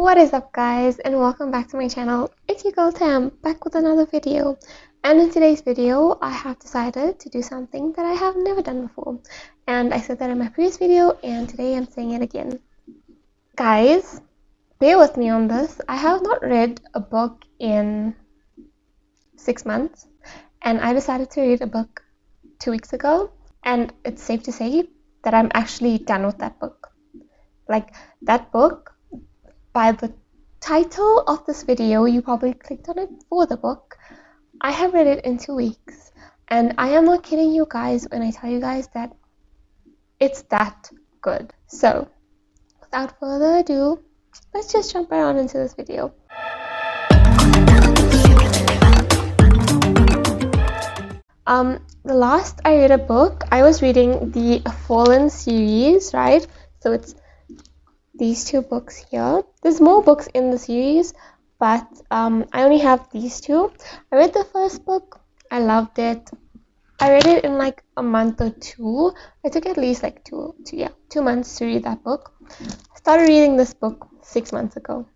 What is up, guys, and welcome back to my channel. It's your girl Tam, back with another video. And in today's video, I have decided to do something that I have never done before. And I said that in my previous video, and today I'm saying it again. Guys, bear with me on this. I have not read a book in 6 months, and I decided to read a book 2 weeks ago. And it's safe to say that I'm actually done with that book. Like, that book, by the title of this video, you probably clicked on it for the book. I have read it in 2 weeks, and I am not kidding you guys when I tell you guys that it's that good. So, without further ado, let's just jump right on into this video. The last I read a book, I was reading the Fallen series, right? So it's these two books here. There's more books in the series, but I only have these two. I read the first book. I loved it. I read it in like a month or two. I took at least like 2 months to read that book. I started reading this book 6 months ago.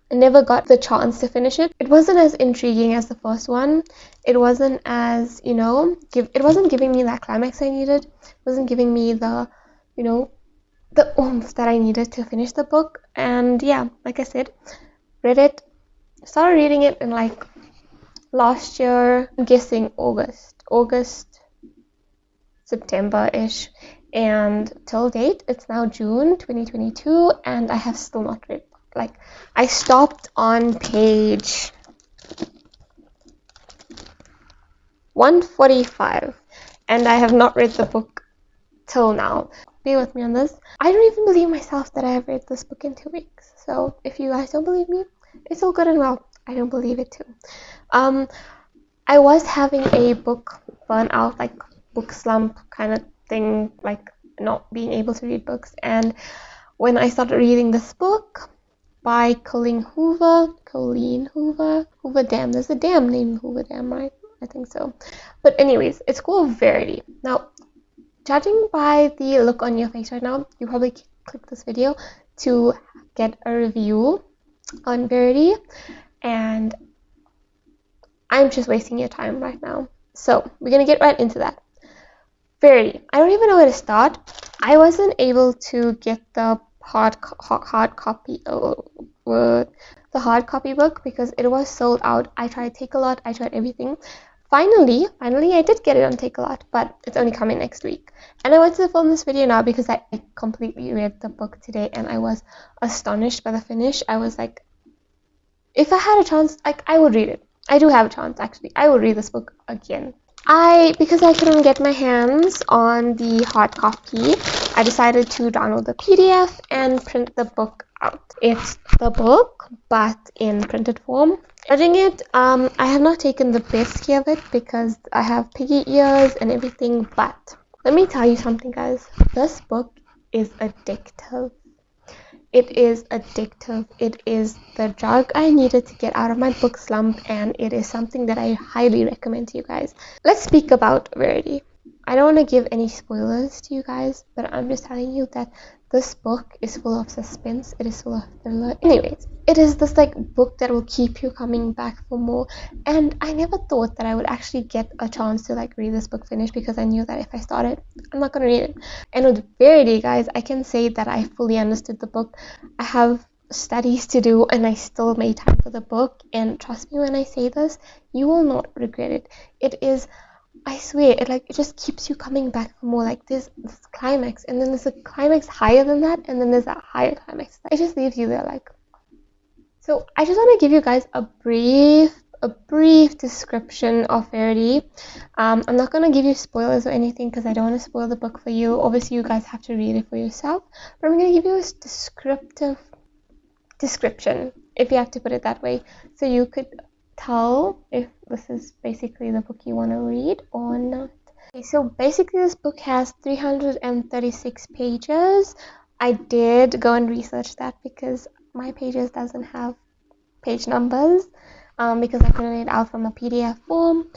I never got the chance to finish it. It wasn't as intriguing as the first one. It wasn't as, it wasn't giving me that climax I needed. It wasn't giving me the, the oomph that I needed to finish the book. And yeah, like I said, read it, started reading it in like last year, I'm guessing August, September-ish. And till date, it's now June 2022, and I have still not read. Like, I stopped on page 145, and I have not read the book till now. Bear with me on this. I don't even believe myself that I have read this book in 2 weeks. So if you guys don't believe me, it's all good and well. I don't believe it too. I was having a book burnout, like book slump kind of thing, like not being able to read books. And when I started reading this book by Colleen Hoover Dam. There's a dam named Hoover Dam, right? I think so. But anyways, it's called Verity. Now, judging by the look on your face right now, you probably clicked this video to get a review on Verity, and I'm just wasting your time right now. So we're gonna get right into that. Verity. I don't even know where to start. I wasn't able to get the hard copy book because it was sold out. I tried Take-A-Lot, I tried everything. Finally, I did get it on Take-A-Lot, but it's only coming next week. And I wanted to film this video now because I completely read the book today, and I was astonished by the finish. I was like, if I had a chance, like, I would read it. I do have a chance, actually. I would read this book again. Because I couldn't get my hands on the hard copy, I decided to download the PDF and print the book out. It's the book, but in printed form. Judging it, I have not taken the best care of it because I have piggy ears and everything, but let me tell you something, guys. This book is addictive. It is addictive. It is the drug I needed to get out of my book slump, and it is something that I highly recommend to you guys. Let's speak about Verity. I don't want to give any spoilers to you guys, but I'm just telling you that this book is full of suspense. It is full of thriller. Anyways, it is this like book that will keep you coming back for more. And I never thought that I would actually get a chance to like read this book finish, because I knew that if I started, I'm not gonna read it. And with Verity, guys, I can say that I fully understood the book. I have studies to do, and I still made time for the book. And trust me when I say this, you will not regret it. It is, I swear, it just keeps you coming back for more. Like, there's this climax, and then there's a climax higher than that, and then there's a higher climax. It just leaves you there like. So I just want to give you guys a brief description of Verity. I'm not going to give you spoilers or anything because I don't want to spoil the book for you. Obviously, you guys have to read it for yourself. But I'm going to give you a descriptive description, if you have to put it that way, so you could tell if this is basically the book you want to read or not. Okay, so basically this book has 336 pages. I did go and research that because my pages doesn't have page numbers, because I printed it out from a PDF form.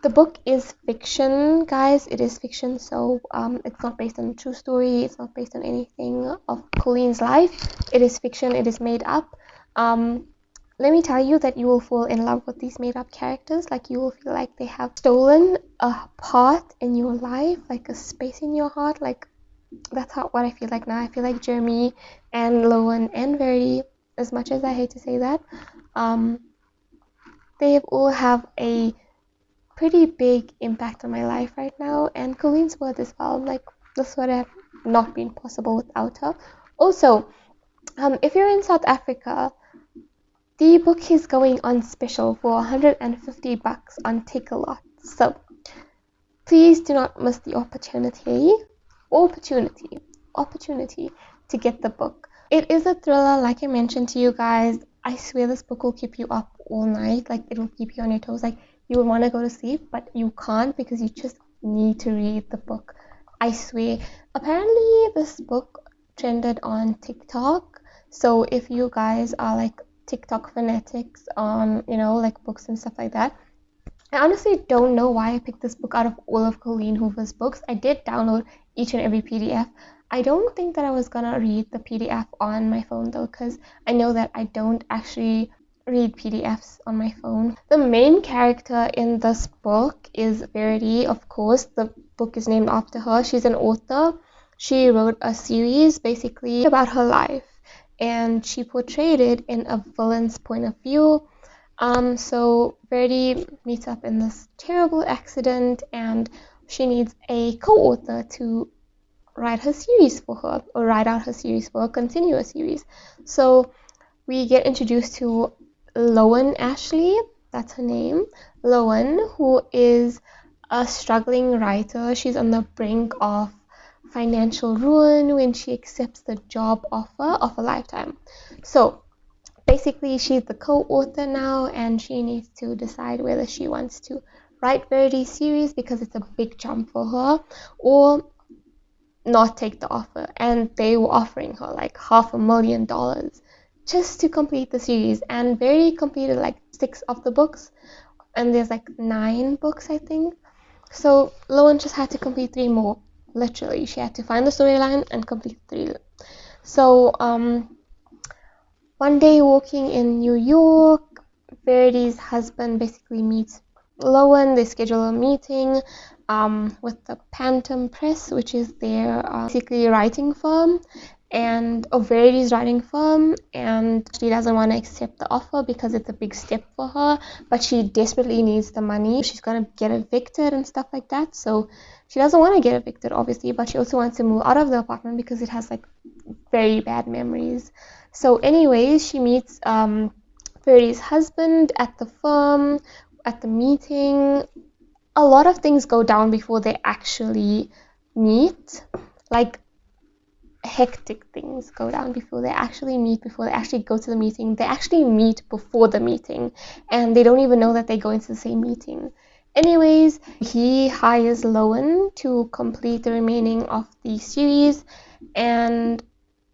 The book is fiction, guys. It is fiction, so it's not based on a true story. It's not based on anything of Colleen's life. It is fiction. It is made up. Let me tell you that you will fall in love with these made up characters. Like, you will feel like they have stolen a part in your life, like a space in your heart. Like, that's what I feel like now. I feel like Jeremy and Lowen and Verity, as much as I hate to say that, they all have a pretty big impact on my life right now, and Colleen's word as well. Like, this would have not been possible without her. Also, if you're in South Africa, the book is going on special for $150 on Takealot. So please do not miss the opportunity to get the book. It is a thriller, like I mentioned to you guys. I swear this book will keep you up all night. Like, it will keep you on your toes. Like, you would want to go to sleep, but you can't because you just need to read the book. I swear. Apparently, this book trended on TikTok. So if you guys are like TikTok fanatics on, like books and stuff like that, I honestly don't know why I picked this book out of all of Colleen Hoover's books. I did download each and every PDF. I don't think that I was gonna read the PDF on my phone though, because I know that I don't actually read PDFs on my phone. The main character in this book is Verity, of course. The book is named after her. She's an author. She wrote a series basically about her life, and she portrayed it in a villain's point of view. So Verity meets up in this terrible accident, and she needs a co-author to write her series for her, or write out her series for her, continue a series. So we get introduced to Lowen Ashley, that's her name. Lowen, who is a struggling writer. She's on the brink of financial ruin when she accepts the job offer of a lifetime. So basically, she's the co-author now, and she needs to decide whether she wants to write Verity's series because it's a big jump for her, or not take the offer. And they were offering her like $500,000 just to complete the series, and Verity completed like 6 of the books, and there's like 9 books, I think. So Lowen just had to complete 3 more. Literally, she had to find the storyline and complete 3. So one day, walking in New York, Verity's husband basically meets Lowen. They schedule a meeting with the Phantom Press, which is their basically writing firm, and Verity's writing firm, and she doesn't want to accept the offer because it's a big step for her, but she desperately needs the money. She's going to get evicted and stuff like that, so she doesn't want to get evicted, obviously, but she also wants to move out of the apartment because it has like very bad memories. So anyways, she meets Verity's husband at the firm, at the meeting. A lot of things go down before they actually meet. Like, hectic things go down before they actually meet, before they actually go to the meeting. They actually meet before the meeting, and they don't even know that they go into the same meeting. Anyways, he hires Lowen to complete the remaining of the series, and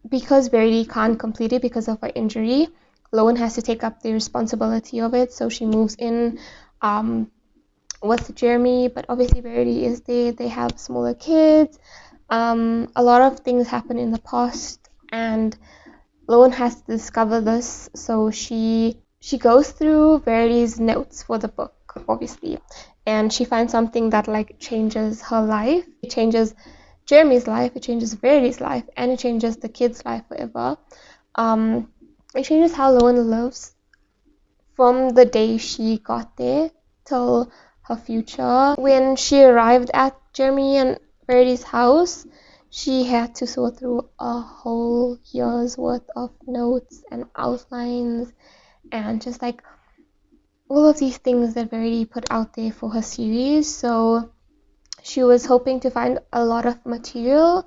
because Verity can't complete it because of her injury, Lowen has to take up the responsibility of it. So she moves in with Jeremy, but obviously Verity is there. They have smaller kids. A lot of things happen in the past, and Lowen has to discover this. So she goes through Verity's notes for the book, obviously, and she finds something that like changes her life. It changes Jeremy's life, it changes Verity's life, and it changes the kids' life forever. It changes how Lowen lives from the day she got there till her future. When she arrived at Jeremy and Verity's house, she had to sort through a whole year's worth of notes and outlines, and just like all of these things that Verity put out there for her series. So she was hoping to find a lot of material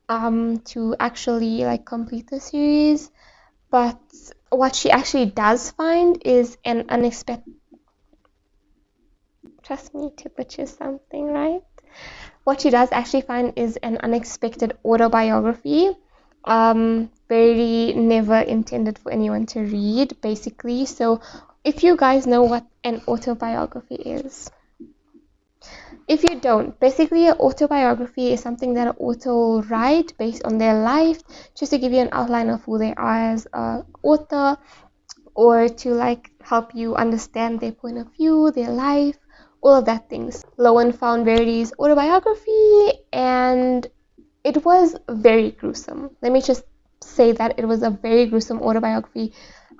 to actually like complete the series, but what she actually does find is an unexpected, trust me to butcher something, right? What she does actually find is an unexpected autobiography. Verity never intended for anyone to read, basically. So if you guys know what an autobiography is. If you don't, basically an autobiography is something that an author write based on their life, just to give you an outline of who they are as an author, or to like help you understand their point of view, their life, all of that things. Lowen found Verity's autobiography, and it was very gruesome. Let me just say that it was a very gruesome autobiography.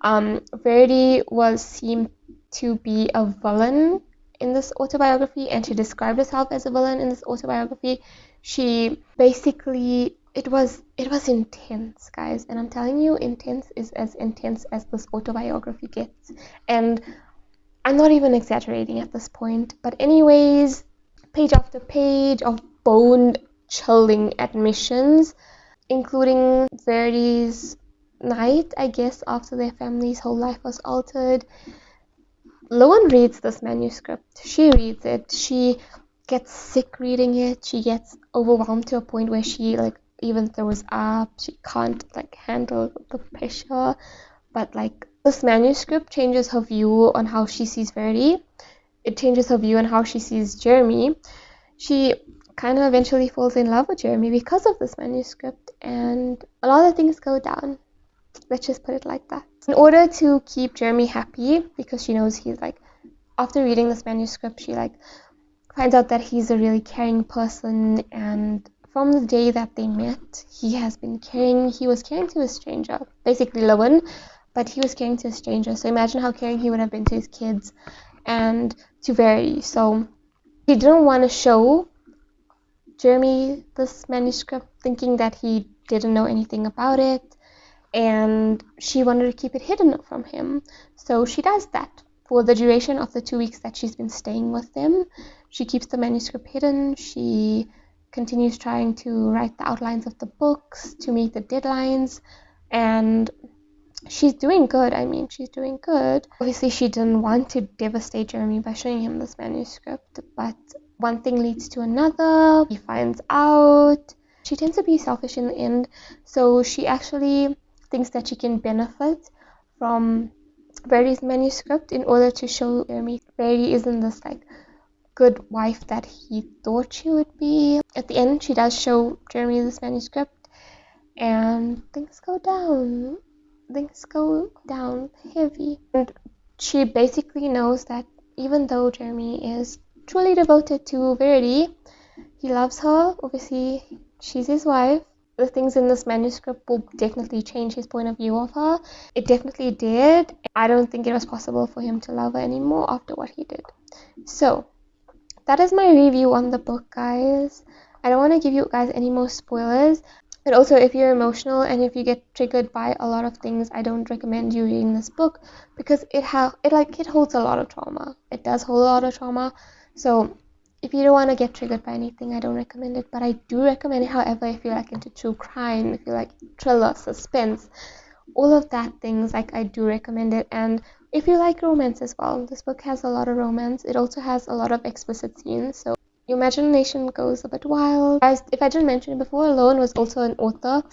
Verity seemed to be a villain in this autobiography, and she described herself as a villain in this autobiography. She basically, it was intense, guys, and I'm telling you, intense is as intense as this autobiography gets, and I'm not even exaggerating at this point. But anyways, page after page of bone-chilling admissions, including Verity's night, I guess, after their family's whole life was altered. Lowen reads this manuscript. She reads it. She gets sick reading it. She gets overwhelmed to a point where she like even throws up. She can't like handle the pressure. But like this manuscript changes her view on how she sees Verity. It changes her view on how she sees Jeremy. She kind of eventually falls in love with Jeremy because of this manuscript, and a lot of things go down. Let's just put it like that. In order to keep Jeremy happy, because she knows he's like, after reading this manuscript, she like finds out that he's a really caring person, and from the day that they met, he was caring to a stranger, basically Lowen, but he was caring to a stranger. So imagine how caring he would have been to his kids and to Verity. So he didn't want to show Jeremy this manuscript, thinking that he didn't know anything about it, and she wanted to keep it hidden from him. So she does that for the duration of the 2 weeks that she's been staying with them. She keeps the manuscript hidden. She continues trying to write the outlines of the books to meet the deadlines, and she's doing good. I mean, she's doing good. Obviously, she didn't want to devastate Jeremy by showing him this manuscript, but one thing leads to another. He finds out. She tends to be selfish in the end, so she actually thinks that she can benefit from Verity's manuscript in order to show Jeremy Verity isn't this like good wife that he thought she would be. At the end, she does show Jeremy this manuscript, and things go down. Things go down heavy. And she basically knows that even though Jeremy is truly devoted to Verity, he loves her. Obviously, she's his wife. The things in this manuscript will definitely change his point of view of her. It definitely did. I don't think it was possible for him to love her anymore after what he did. So, that is my review on the book, guys. I don't want to give you guys any more spoilers. But also, if you're emotional and if you get triggered by a lot of things, I don't recommend you reading this book, because it holds a lot of trauma. It does hold a lot of trauma. So if you don't want to get triggered by anything, I don't recommend it. But I do recommend it, however, if you're like into true crime, if you like thriller, suspense, all of that things, like I do recommend it. And if you like romance as well, this book has a lot of romance. It also has a lot of explicit scenes, so your imagination goes a bit wild. Guys, if I didn't mention it before, Lowen was also an author.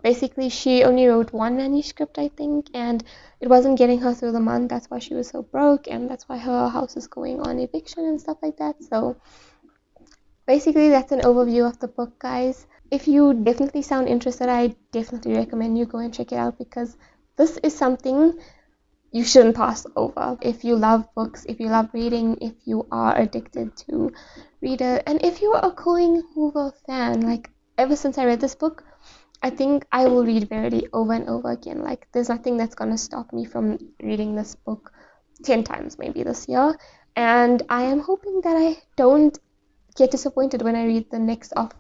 Basically, she only wrote one manuscript, I think, and it wasn't getting her through the month. That's why she was so broke, and that's why her house is going on eviction and stuff like that. So basically, that's an overview of the book, guys. If you definitely sound interested, I definitely recommend you go and check it out, because this is something you shouldn't pass over. If you love books, if you love reading, if you are addicted to read it, and if you are a Colleen Hoover fan, like ever since I read this book, I think I will read Verity over and over again. Like there's nothing that's gonna stop me from reading this book 10 times maybe this year, and I am hoping that I don't get disappointed when I read the next of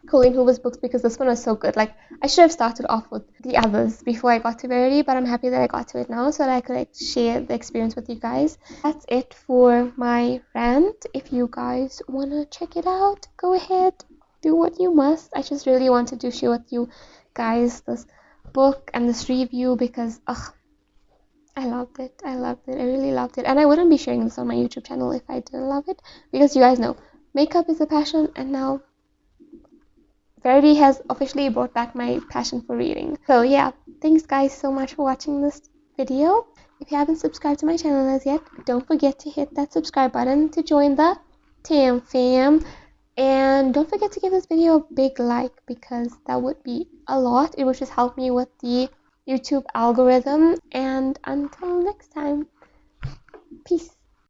Colleen Hoover's books, because this one was so good. Like I should have started off with the others before I got to Verity, but I'm happy that I got to it now so that I could share the experience with you guys. That's it for my rant. If you guys want to check it out, go ahead, do what you must. I just really wanted to share with you guys this book and this review, because I loved it. I really loved it, and I wouldn't be sharing this on my YouTube channel if I didn't love it, because you guys know makeup is a passion, and now Verity has officially brought back my passion for reading. So yeah, thanks guys so much for watching this video. If you haven't subscribed to my channel as yet, don't forget to hit that subscribe button to join the Tam fam. And don't forget to give this video a big like, because that would be a lot. It would just help me with the YouTube algorithm. And until next time, peace.